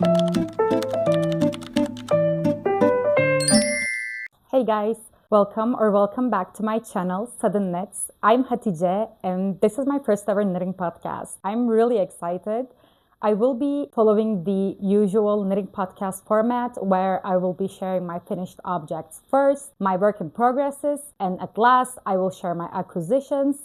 Hey guys, welcome back to my channel, Sudden Knits. I'm Hatice and this is my first ever knitting podcast. I'm really excited. I will be following the usual knitting podcast format where I will be sharing my finished objects first, my work in progresses, and at last I will share my acquisitions.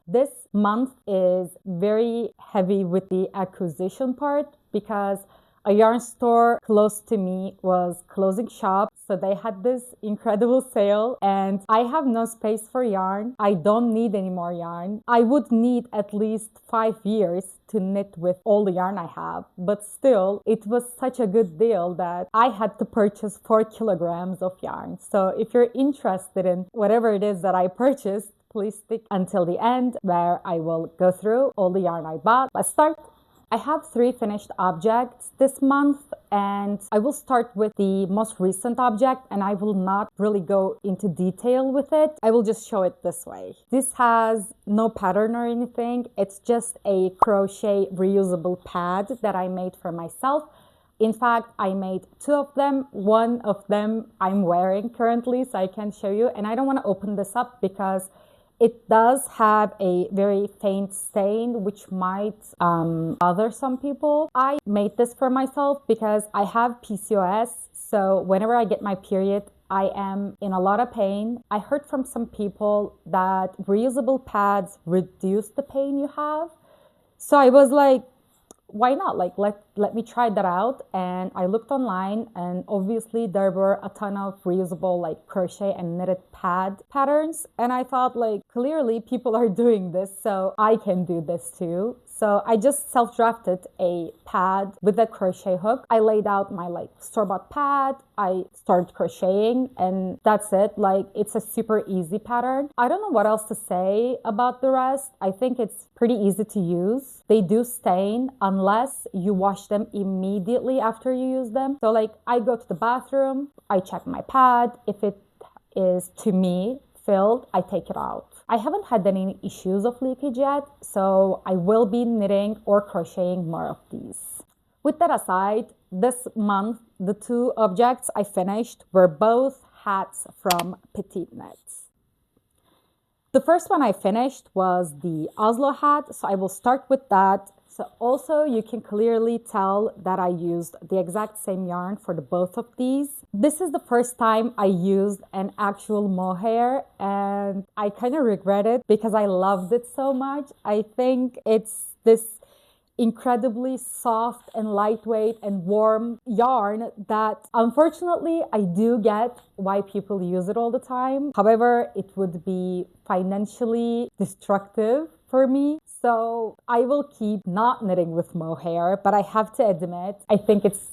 This month is very heavy with the acquisition part because a yarn store close to me was closing shop, so they had this incredible sale and I have no space for yarn. I don't need any more yarn. I would need at least 5 years to knit with all the yarn I have, but still it was such a good deal that I had to purchase 4 kilograms of yarn. So if you're interested in whatever it is that I purchased, please stick until the end where I will go through all the yarn I bought. Let's start. I have 3 finished objects this month and I will start with the most recent object and I will not really go into detail with it. I will just show it this way. This has no pattern or anything. It's just a crochet reusable pad that I made for myself. In fact, I made 2 of them. One of them I'm wearing currently, so I can show you. And I don't want to open this up because it does have a very faint stain, which might bother some people. I made this for myself because I have PCOS. So whenever I get my period, I am in a lot of pain. I heard from some people that reusable pads reduce the pain you have. So I was like, why not? Like, let me try that out. And I looked online and obviously there were a ton of reusable like crochet and knitted pad patterns. And I thought like, clearly people are doing this, so I can do this too. So I just self-drafted a pad with a crochet hook. I laid out my like store-bought pad. I started crocheting and that's it. Like it's a super easy pattern. I don't know what else to say about the rest. I think it's pretty easy to use. They do stain unless you wash them immediately after you use them. So like I go to the bathroom, I check my pad. If it is to me filled, I take it out. I haven't had any issues of leakage yet, so I will be knitting or crocheting more of these. With that aside, this month, the 2 objects I finished were both hats from PetiteKnit. The first one I finished was the Oslo hat, so I will start with that. So also you can clearly tell that I used the exact same yarn for the both of these. This is the first time I used an actual mohair and I kind of regret it because I loved it so much. I think it's this incredibly soft and lightweight and warm yarn that unfortunately I do get why people use it all the time. However, it would be financially destructive for me. So I will keep not knitting with mohair, but I have to admit, I think it's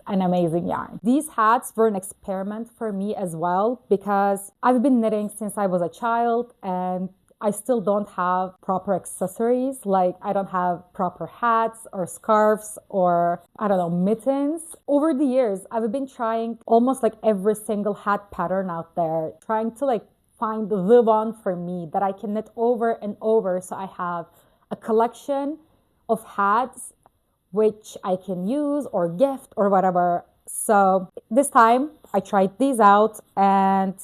an amazing yarn. These hats were an experiment for me as well because I've been knitting since I was a child and I still don't have proper accessories. Like I don't have proper hats or scarves or I don't know, mittens. Over the years, I've been trying almost like every single hat pattern out there, trying to like find the one for me that I can knit over and over. So I have a collection of hats which I can use or gift or whatever. So this time I tried these out and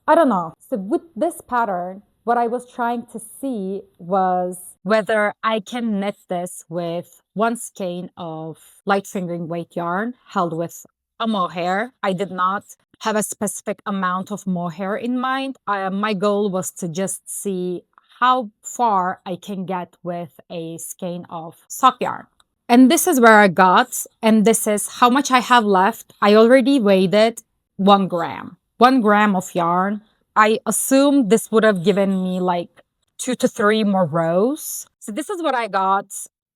I don't know. So with this pattern, what I was trying to see was whether I can knit this with 1 skein of light fingering weight yarn held with a mohair. I did not have a specific amount of mohair in mind. My goal was to just see how far I can get with a skein of sock yarn. And this is where I got, and this is how much I have left. I already weighed it, 1 gram. 1 gram of yarn. I assume this would have given me like 2 to 3 more rows. So this is what I got.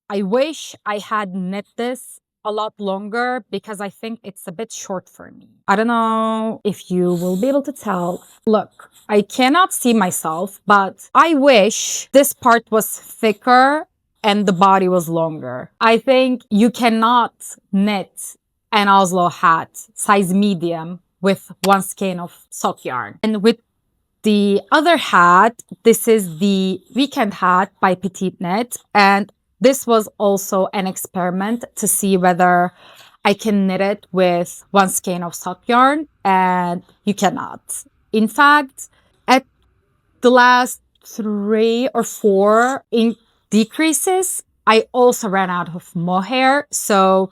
I wish I had knit this a lot longer because I think it's a bit short for me. I don't know if you will be able to tell. Look, I cannot see myself, but I wish this part was thicker and the body was longer. I think you cannot knit an Oslo hat size medium with 1 skein of sock yarn. And with the other hat, this is the Weekend hat by PetiteKnit, and this was also an experiment to see whether I can knit it with one skein of sock yarn, and you cannot. In fact, at the last 3 or 4 decreases, I also ran out of mohair. So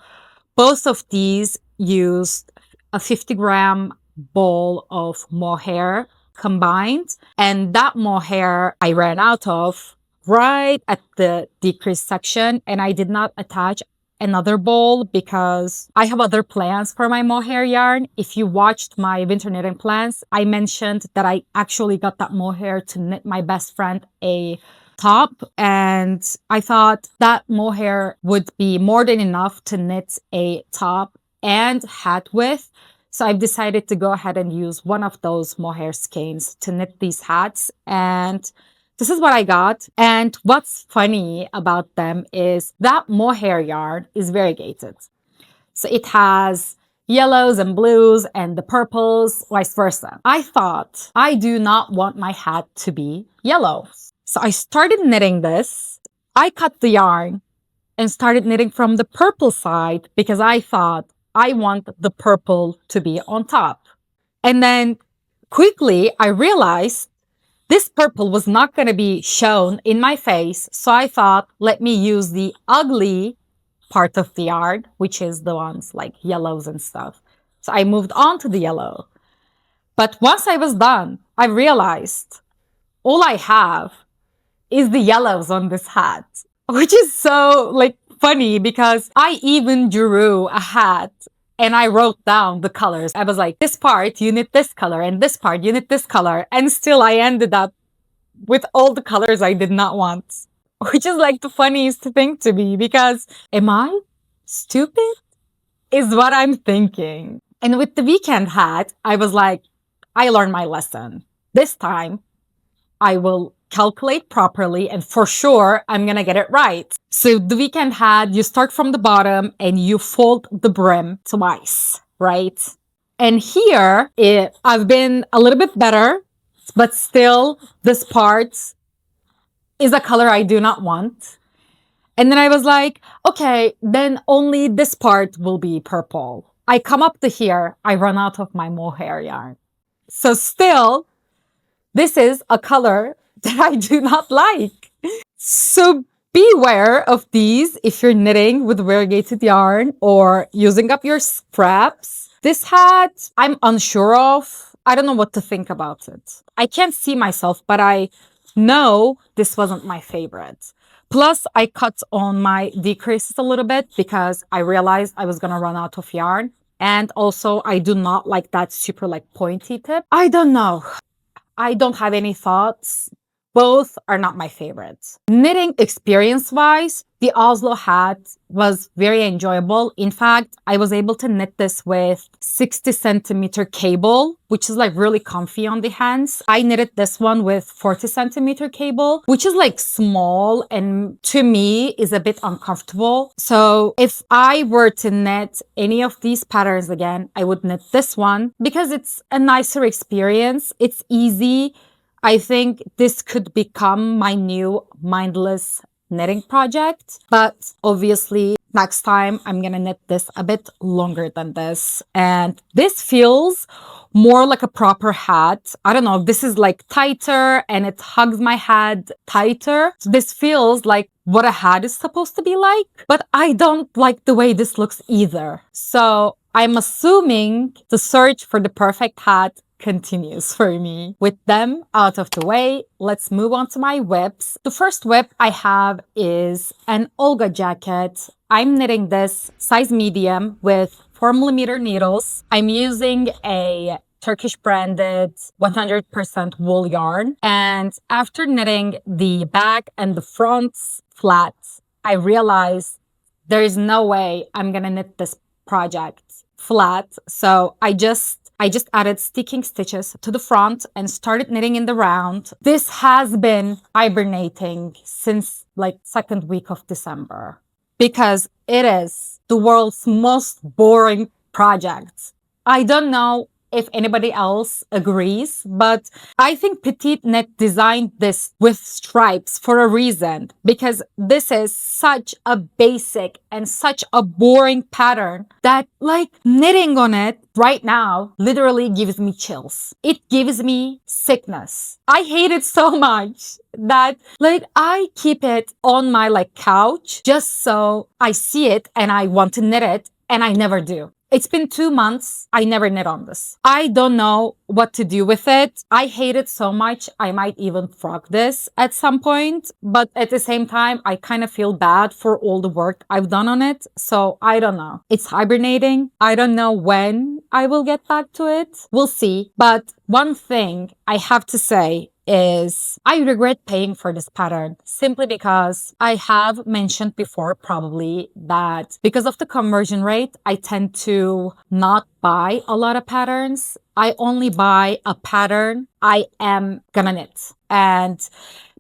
both of these used a 50-gram ball of mohair combined. And that mohair I ran out of right at the decrease section. And I did not attach another bowl because I have other plans for my mohair yarn. If you watched my winter knitting plans, I mentioned that I actually got that mohair to knit my best friend a top, and I thought that mohair would be more than enough to knit a top and hat with. So I've decided to go ahead and use one of those mohair skeins to knit these hats, and this is what I got. And what's funny about them is that mohair yarn is variegated. So it has yellows and blues and the purples, vice versa. I thought I do not want my hat to be yellow. So I started knitting this. I cut the yarn and started knitting from the purple side because I thought I want the purple to be on top. And then quickly I realized this purple was not going to be shown in my face. So I thought, let me use the ugly part of the yarn, which is the ones like yellows and stuff. So I moved on to the yellow. But once I was done, I realized all I have is the yellows on this hat, which is so like funny because I even drew a hat and I wrote down the colors. I was like, this part you knit this color and this part you knit this color, and still I ended up with all the colors I did not want, which is like the funniest thing to me because am I stupid is what I'm thinking. And with the weekend hat, I was like, I learned my lesson. This time I will calculate properly and for sure I'm gonna get it right. So the weekend hat, you start from the bottom and you fold the brim twice, right? And here I've been a little bit better, but still this part is a color I do not want. And then I was like, okay, then only this part will be purple. I come up to here, I run out of my mohair yarn. So still, this is a color that I do not like. So beware of these if you're knitting with variegated yarn or using up your scraps. This hat, I'm unsure of. I don't know what to think about it. I can't see myself, but I know this wasn't my favorite. Plus, I cut on my decreases a little bit because I realized I was gonna run out of yarn. And also, I do not like that super like pointy tip. I don't know. I don't have any thoughts. Both are not my favorites. Knitting experience-wise, the Oslo hat was very enjoyable. In fact, I was able to knit this with 60 centimeter cable, which is like really comfy on the hands. I knitted this one with 40 centimeter cable, which is like small and to me is a bit uncomfortable. So if I were to knit any of these patterns again, I would knit this one because it's a nicer experience. It's easy. I think this could become my new mindless knitting project, but obviously next time I'm gonna knit this a bit longer than this. And this feels more like a proper hat. I don't know, this is like tighter and it hugs my head tighter. So this feels like what a hat is supposed to be like, but I don't like the way this looks either. So I'm assuming the search for the perfect hat continues for me. With them out of the way, let's move on to my whips. The first whip I have is an Olga Jacket. I'm knitting this size medium with 4mm needles. I'm using a Turkish branded 100% wool yarn. And after knitting the back and the fronts flat, I realized there is no way I'm gonna knit this project flat. So I just added sticking stitches to the front and started knitting in the round. This has been hibernating since like second week of December because it is the world's most boring project. I don't know if anybody else agrees, but I think PetiteKnit designed this with stripes for a reason, because this is such a basic and such a boring pattern that like knitting on it right now literally gives me chills. It gives me sickness. I hate it so much that like I keep it on my like couch just so I see it and I want to knit it, and I never do. It's been 2 months. I never knit on this. I don't know what to do with it. I hate it so much. I might even frock this at some point. But at the same time, I kind of feel bad for all the work I've done on it. So I don't know. It's hibernating. I don't know when I will get back to it. We'll see. But one thing I have to say is I regret paying for this pattern simply because I have mentioned before probably that because of the conversion rate, I tend to not buy a lot of patterns. I only buy a pattern I am gonna knit. And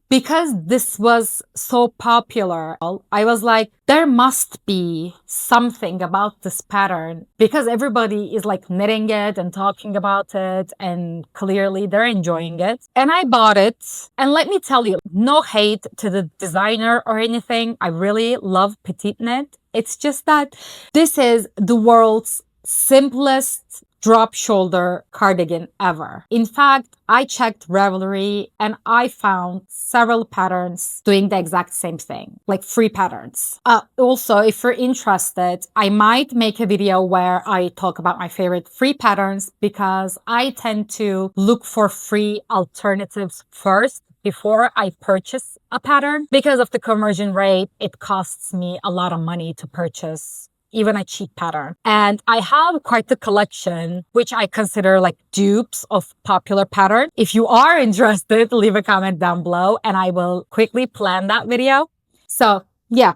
because this was so popular, I was like, there must be something about this pattern because everybody is like knitting it and talking about it and clearly they're enjoying it. And I bought it. And let me tell you, no hate to the designer or anything. I really love PetiteKnit. It's just that this is the world's simplest drop shoulder cardigan ever. In fact, I checked Ravelry and I found several patterns doing the exact same thing, like free patterns. Also, if you're interested, I might make a video where I talk about my favorite free patterns because I tend to look for free alternatives first before I purchase a pattern. Because of the conversion rate, it costs me a lot of money to purchase even a cheap pattern. And I have quite a collection, which I consider like dupes of popular patterns. If you are interested, leave a comment down below and I will quickly plan that video. So yeah,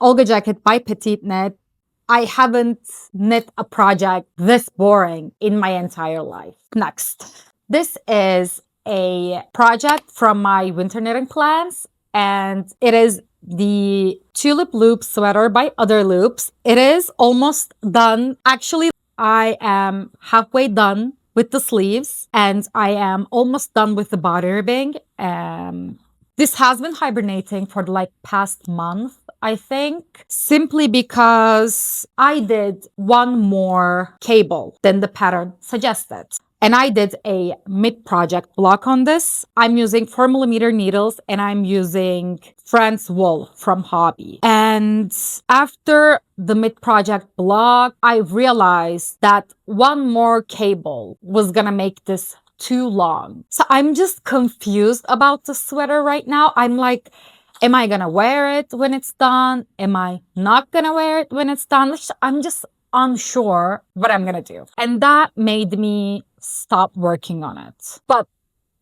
Olga Jacket by PetiteKnit. I haven't knit a project this boring in my entire life. Next, this is a project from my winter knitting plans, and it is the Tulip Loop Sweater by Other Loops. It is almost done. Actually, I am halfway done with the sleeves and I am almost done with the body ribbing. This has been hibernating for the like past month, I think, simply because I did one more cable than the pattern suggested. And I did a mid-project block on this. I'm using 4mm needles and I'm using France wool from Hobby. And after the mid-project block, I realized that one more cable was gonna make this too long. So I'm just confused about the sweater right now. I'm like, am I gonna wear it when it's done? Am I not gonna wear it when it's done? I'm just unsure what I'm gonna do. And that made me stop working on it. But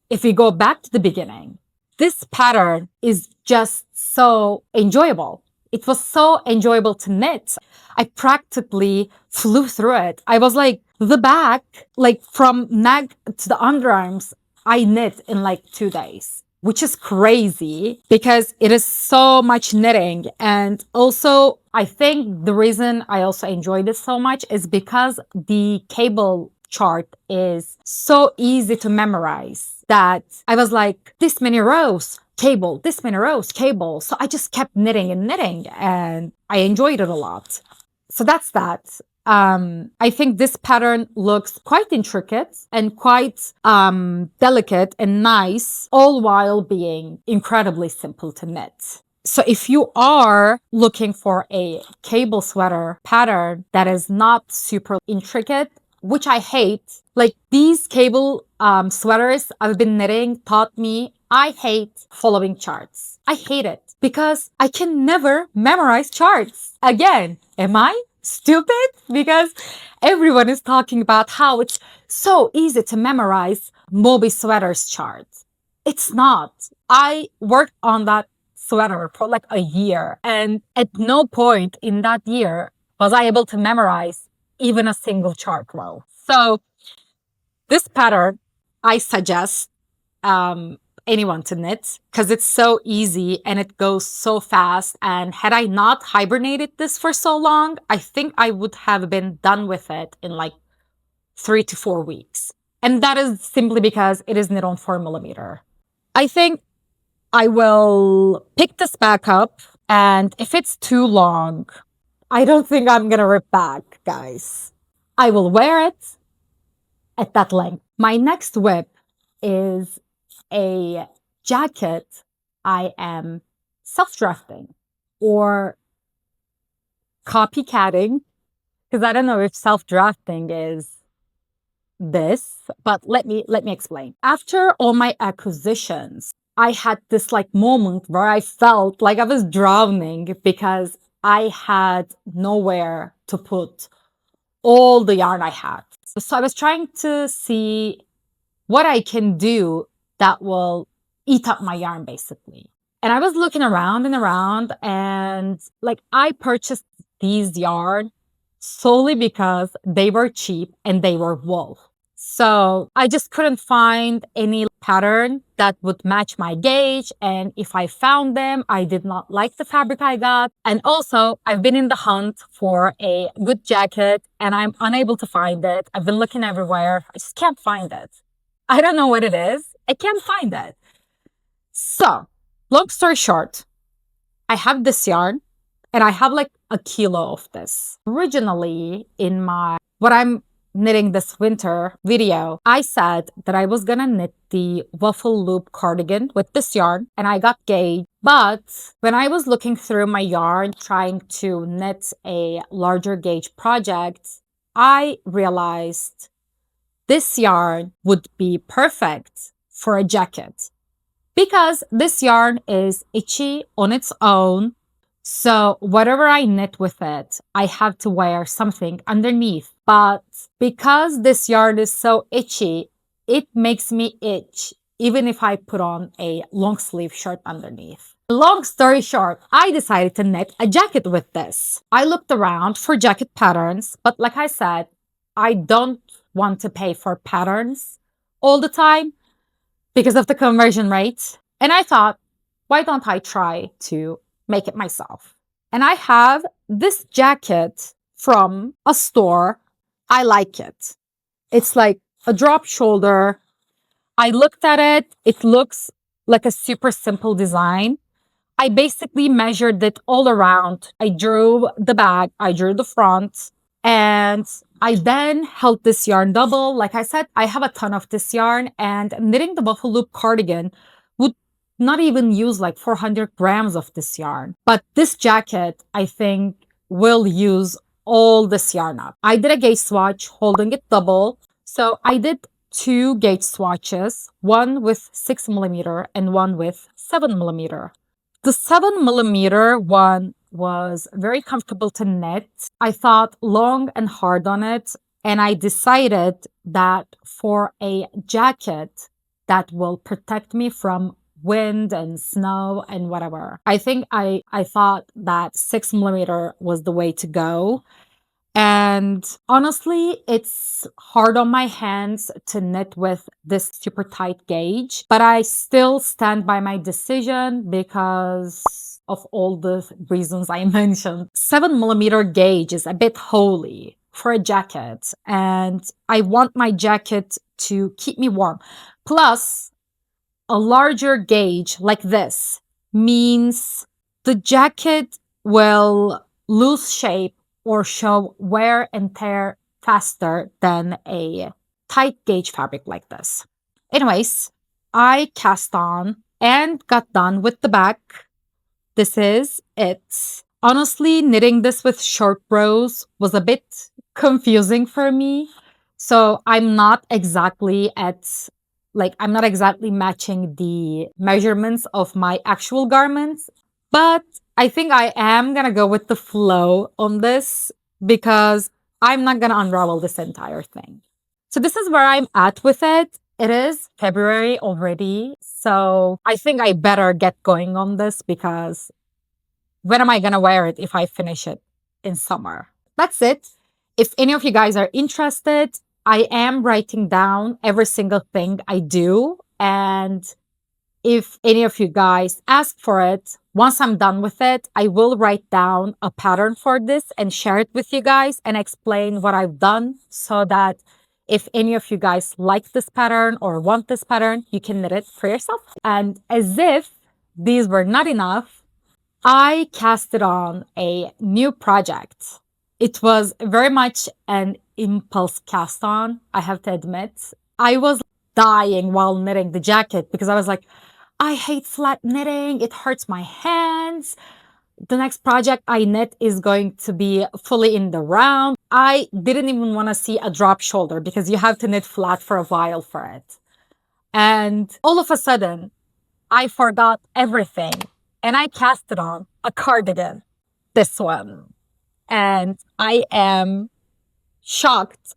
if we go back to the beginning, this pattern is just so enjoyable. It was so enjoyable to knit. I practically flew through it. I was like, the back, like from neck to the underarms, I knit in like 2 days, which is crazy because it is so much knitting. And also, I think the reason I also enjoy this so much is because the cable chart is so easy to memorize that I was like, this many rows, cable, this many rows, cable. So I just kept knitting and knitting and I enjoyed it a lot. So that's that. I think this pattern looks quite intricate and quite delicate and nice, all while being incredibly simple to knit. So if you are looking for a cable sweater pattern that is not super intricate, which I hate, like these cable sweaters I've been knitting taught me I hate following charts. I hate it because I can never memorize charts. Again, am I stupid? Because everyone is talking about how it's so easy to memorize Moby Sweater's chart. It's not. I worked on that sweater for like a year, and at no point in that year was I able to memorize even a single chart row. So this pattern, I suggest anyone to knit because it's so easy and it goes so fast. And had I not hibernated this for so long, I think I would have been done with it in like 3 to 4 weeks. And that is simply because it is knit on 4mm. I think I will pick this back up, and if it's too long, I don't think I'm gonna rip back, guys. I will wear it at that length. My next whip is a jacket I am self-drafting or copycatting, because I don't know if self-drafting is this, but let me explain. After all my acquisitions, I had this like moment where I felt like I was drowning because I had nowhere to put all the yarn I had. So I was trying to see what I can do that will eat up my yarn, basically. And I was looking around and around, and like I purchased these yarn solely because they were cheap and they were wool. So I just couldn't find any pattern that would match my gauge. And if I found them, I did not like the fabric I got. And also, I've been in the hunt for a good jacket and I'm unable to find it. I've been looking everywhere. I just can't find it. I don't know what it is. I can't find it. So, long story short, I have this yarn and I have like a kilo of this. Originally, in what I'm knitting this winter video, I said that I was gonna knit the Reusable Loop cardigan with this yarn, and I got gauge. But when I was looking through my yarn trying to knit a larger gauge project, I realized this yarn would be perfect for a jacket because this yarn is itchy on its own. So whatever I knit with it, I have to wear something underneath. But because this yarn is so itchy, it makes me itch even if I put on a long sleeve shirt underneath. Long story short, I decided to knit a jacket with this. I looked around for jacket patterns, but like I said, I don't want to pay for patterns all the time because of the conversion rate. And I thought, why don't I try to make it myself? And I have this jacket from a store. I like it. It's like a drop shoulder. I looked at it. It looks like a super simple design. I basically measured it all around. I drew the back, I drew the front, and I then held this yarn double. Like I said, I have a ton of this yarn, and knitting the Reusable Loop cardigan would not even use like 400 grams of this yarn. But this jacket, I think, will use all this yarn up. I did a gauge swatch holding it double. So I did 2 gauge swatches, one with 6mm and one with 7mm. The 7mm one was very comfortable to knit. I thought long and hard on it, and I decided that for a jacket that will protect me from wind and snow and whatever, I think I thought that 6mm was the way to go. And honestly, it's hard on my hands to knit with this super tight gauge, but I still stand by my decision because of all the reasons I mentioned. 7mm gauge is a bit holy for a jacket, and I want my jacket to keep me warm. Plus, a larger gauge like this means the jacket will lose shape or show wear and tear faster than a tight gauge fabric like this. Anyways, I cast on and got done with the back. This is it. Honestly, knitting this with short rows was a bit confusing for me. So I'm not exactly matching the measurements of my actual garments, but I think I am gonna go with the flow on this because I'm not gonna unravel this entire thing. So this is where I'm at with it. It is February already, so I think I better get going on this because when am I gonna wear it if I finish it in summer? That's it. If any of you guys are interested, I am writing down every single thing I do, and if any of you guys ask for it, once I'm done with it, I will write down a pattern for this and share it with you guys and explain what I've done so that If any of you guys like this pattern or want this pattern, you can knit it for yourself. And as if these were not enough, I casted on a new project. It was very much an impulse cast on, I have to admit. I was dying while knitting the jacket because I was like, I hate flat knitting. It hurts my hands. The next project I knit is going to be fully in the round. I didn't even want to see a drop shoulder because you have to knit flat for a while for it. And all of a sudden, I forgot everything and I casted on a cardigan, this one. And I am shocked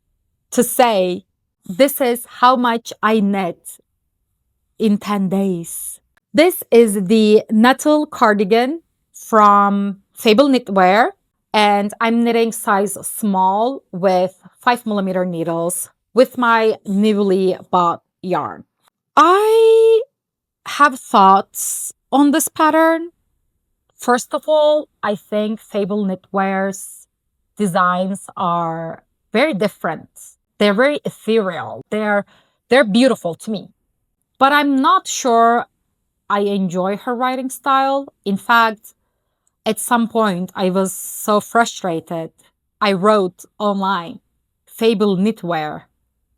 to say this is how much I knit in 10 days. This is the Nettle Cardigan from Fabel Knitwear, and I'm knitting size small with 5mm needles with my newly bought yarn. I have thoughts on this pattern. First of all, I think Fabel Knitwear's designs are very different. They're very ethereal. They're beautiful to me. But I'm not sure I enjoy her writing style. In fact, at some point, I was so frustrated. I wrote online, Fabel Knitwear,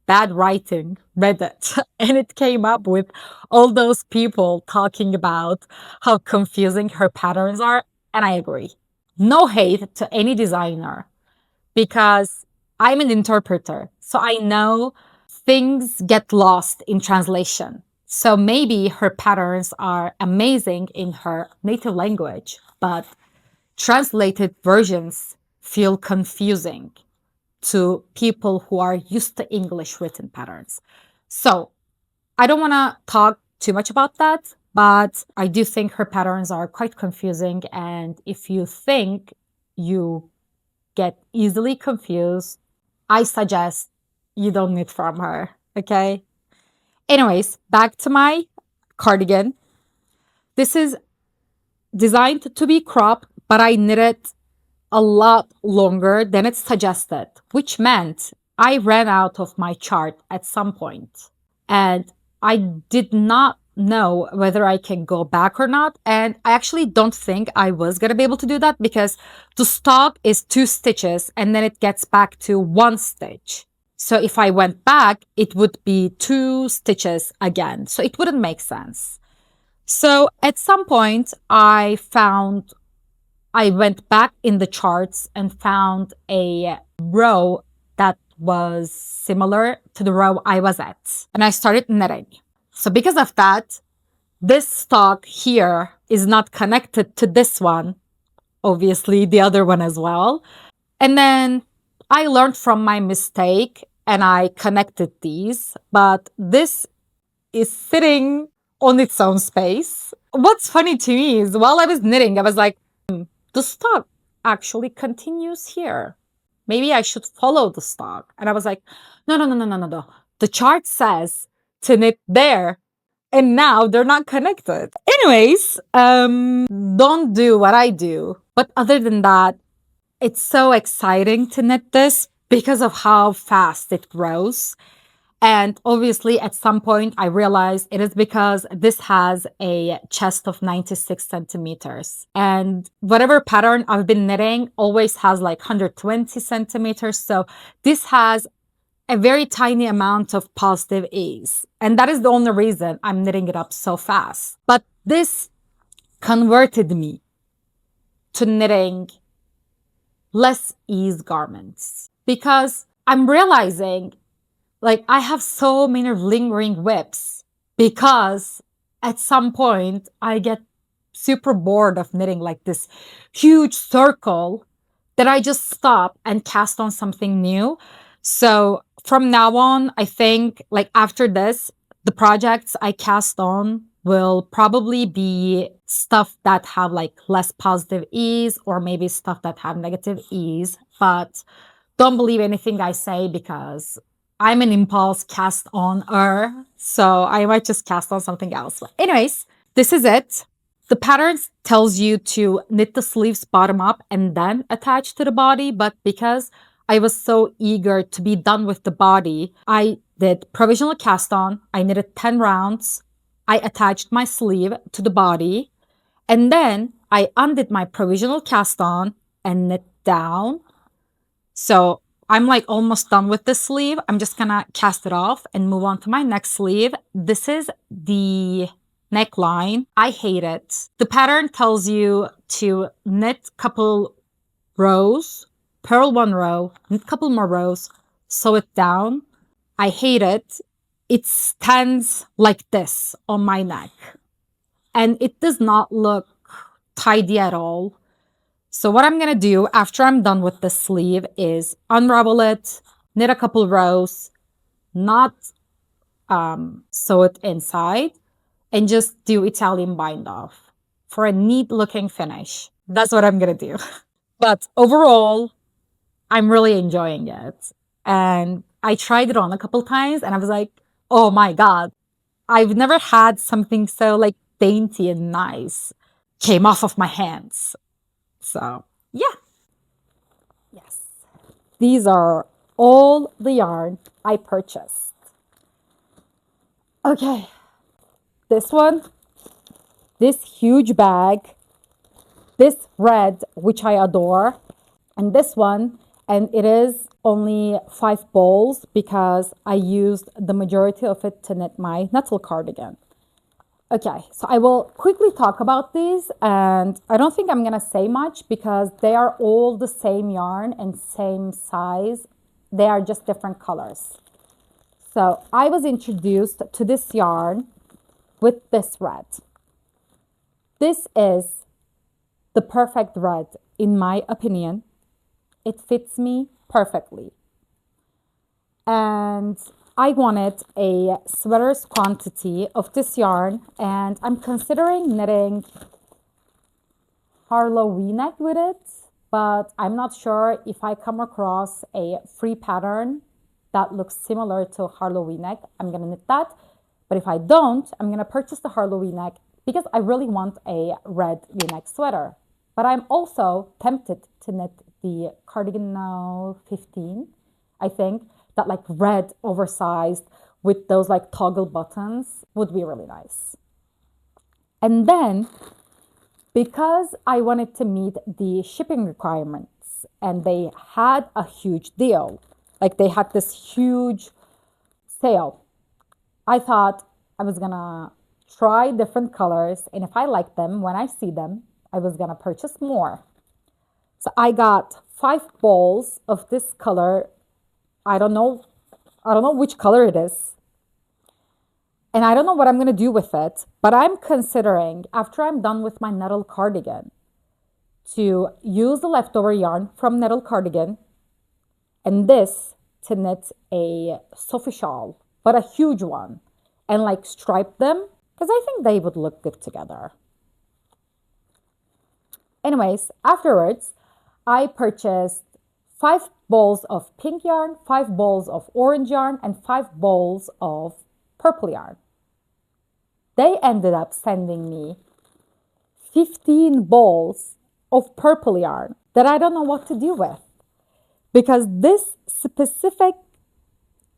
bad writing, Reddit, and it came up with all those people talking about how confusing her patterns are, and I agree. No hate to any designer, because I'm an interpreter, so I know things get lost in translation. So maybe her patterns are amazing in her native language, but translated versions feel confusing to people who are used to English written patterns. So I don't want to talk too much about that, but I do think her patterns are quite confusing. And if you think you get easily confused, I suggest you don't knit from her, okay? Anyways, back to my cardigan. This is designed to be cropped, but I knit it a lot longer than it suggested, which meant I ran out of my chart at some point. And I did not know whether I can go back or not. And I actually don't think I was going to be able to do that because the stock is 2 stitches and then it gets back to 1 stitch. So if I went back, it would be 2 stitches again. So it wouldn't make sense. So at some point, I went back in the charts and found a row that was similar to the row I was at. And I started knitting. So because of that, this stock here is not connected to this one. Obviously, the other one as well. And then I learned from my mistake and I connected these, but this is sitting on its own space. What's funny to me is while I was knitting, I was like, the stock actually continues here. Maybe I should follow the stock. And I was like, no. The chart says to knit there, and now they're not connected. Anyways, don't do what I do. But other than that, it's so exciting to knit this because of how fast it grows. And obviously, at some point, I realized it is because this has a chest of 96 centimeters. And whatever pattern I've been knitting always has like 120 centimeters. So this has a very tiny amount of positive ease. And that is the only reason I'm knitting it up so fast. But this converted me to knitting less ease garments because I'm realizing like I have so many lingering whips because at some point I get super bored of knitting like this huge circle that I just stop and cast on something new. So from now on, I think like after this, the projects I cast on will probably be stuff that have like less positive ease or maybe stuff that have negative ease. But don't believe anything I say because I'm an impulse cast on-er, so I might just cast on something else. But anyways, this is it. The pattern tells you to knit the sleeves bottom up and then attach to the body, but because I was so eager to be done with the body. I did provisional cast on. I knitted 10 rounds. I attached my sleeve to the body. And then I undid my provisional cast on and knit down. So I'm like almost done with the sleeve. I'm just gonna cast it off and move on to my next sleeve. This is the neckline. I hate it. The pattern tells you to knit couple rows, purl one row, knit couple more rows, sew it down. I hate it. It stands like this on my neck. And it does not look tidy at all. So what I'm going to do after I'm done with the sleeve is unravel it, knit a couple rows, not sew it inside, and just do Italian bind off for a neat looking finish. That's what I'm going to do. But overall, I'm really enjoying it. And I tried it on a couple times and I was like, oh my God, I've never had something so like dainty and nice came off of my hands. So yeah. Yes. These are all the yarn I purchased. Okay. This one, this huge bag, this red, which I adore, and this one, and it is only 5 balls because I used the majority of it to knit my Nettle Cardigan. Okay, so I will quickly talk about these, and I don't think I'm gonna say much because they are all the same yarn and same size. They are just different colors. So I was introduced to this yarn with this red. This is the perfect red, in my opinion. It fits me perfectly. And I wanted a sweater's quantity of this yarn, and I'm considering knitting Harlow V-neck with it, but I'm not sure if I come across a free pattern that looks similar to Harlow V-neck, I'm gonna knit that. But if I don't, I'm gonna purchase the Harlow V-neck because I really want a red V-neck sweater. But I'm also tempted to knit the Cardigan now 15, I think. That like red oversized with those like toggle buttons would be really nice. And then because I wanted to meet the shipping requirements and they had a huge deal, like they had this huge sale, I thought I was gonna try different colors, and if I like them, when I see them, I was gonna purchase more. So I got 5 balls of this color. I don't know which color it is. And I don't know what I'm going to do with it, but I'm considering, after I'm done with my Nettle Cardigan, to use the leftover yarn from Nettle Cardigan and this to knit a Sophie shawl, but a huge one, and like stripe them, because I think they would look good together. Anyways, afterwards, I purchased 5 balls of pink yarn, 5 balls of orange yarn, and 5 balls of purple yarn. They ended up sending me 15 balls of purple yarn that I don't know what to do with, because this specific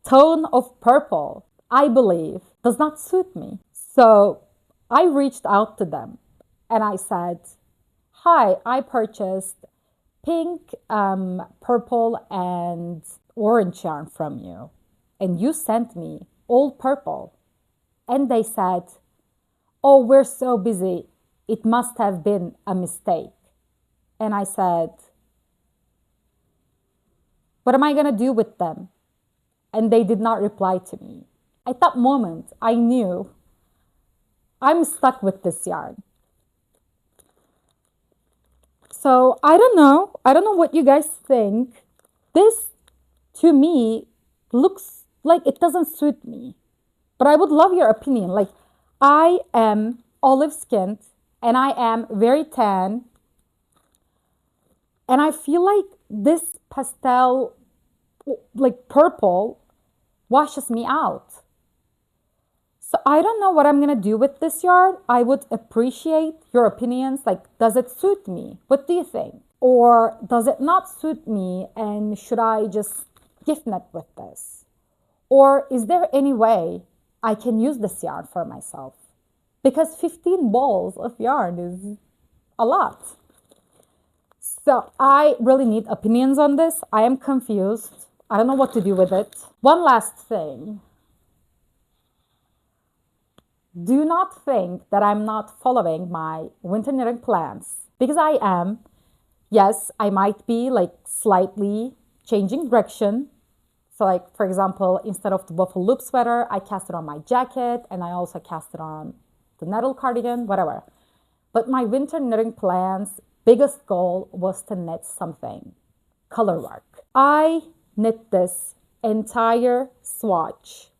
tone of purple, I believe, does not suit me. So I reached out to them and I said, hi, I purchased pink, purple, and orange yarn from you, and you sent me all purple. And they said, oh, we're so busy, it must have been a mistake. And I said, what am I gonna do with them? And they did not reply to me. At that moment, I knew I'm stuck with this yarn. So I don't know what you guys think. This, to me, looks like it doesn't suit me. But I would love your opinion. Like, I am olive skinned and I am very tan. And I feel like this pastel, like purple, washes me out. So I don't know what I'm going to do with this yarn. I would appreciate your opinions. Like, does it suit me? What do you think? Or does it not suit me and should I just gift knit with this? Or is there any way I can use this yarn for myself? Because 15 balls of yarn is a lot. So I really need opinions on this. I am confused. I don't know what to do with it. One last thing. Do not think that I'm not following my winter knitting plans, because I am. Yes, I might be like slightly changing direction. So like, for example, instead of the Buffalo Loop Sweater, I cast it on my jacket and I also cast it on the Nettle Cardigan, whatever. But my winter knitting plans, biggest goal was to knit something, color work. I knit this entire swatch.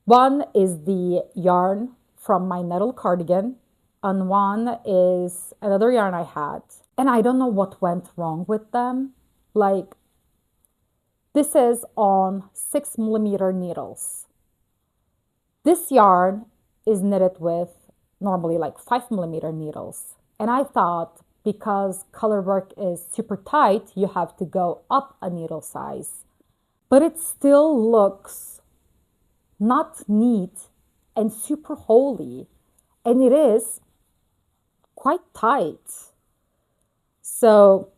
One is the yarn from my Nettle Cardigan, and one is another yarn I had. And I don't know what went wrong with them. Like, this is on 6mm needles. This yarn is knitted with normally like 5mm needles. And I thought because color work is super tight, you have to go up a needle size. But it still looks not neat and super holy. And it is quite tight. So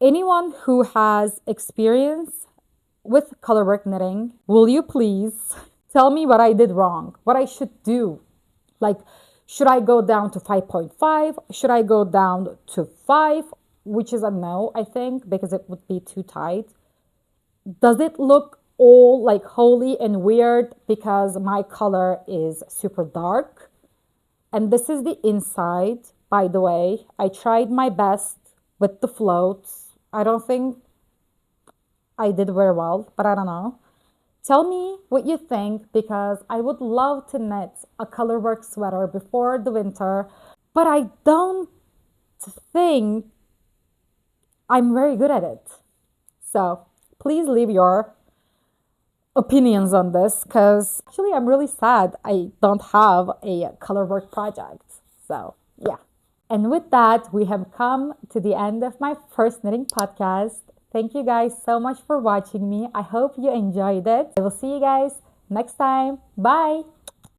anyone who has experience with colorwork knitting, will you please tell me what I did wrong, what I should do? Like, should I go down to 5.5? Should I go down to 5? Which is a no, I think, because it would be too tight. Does it look all like holy and weird because my color is super dark? And this is the inside, by the way. I tried my best with the floats. I don't think I did very well, but I don't know. Tell me what you think, because I would love to knit a colorwork sweater before the winter, but I don't think I'm very good at it. So please leave your opinions on this, because actually I'm really sad I don't have a colorwork project. So yeah. And with that, we have come to the end of my first knitting podcast. Thank you guys so much for watching me. I hope you enjoyed it. I will see you guys next time. Bye!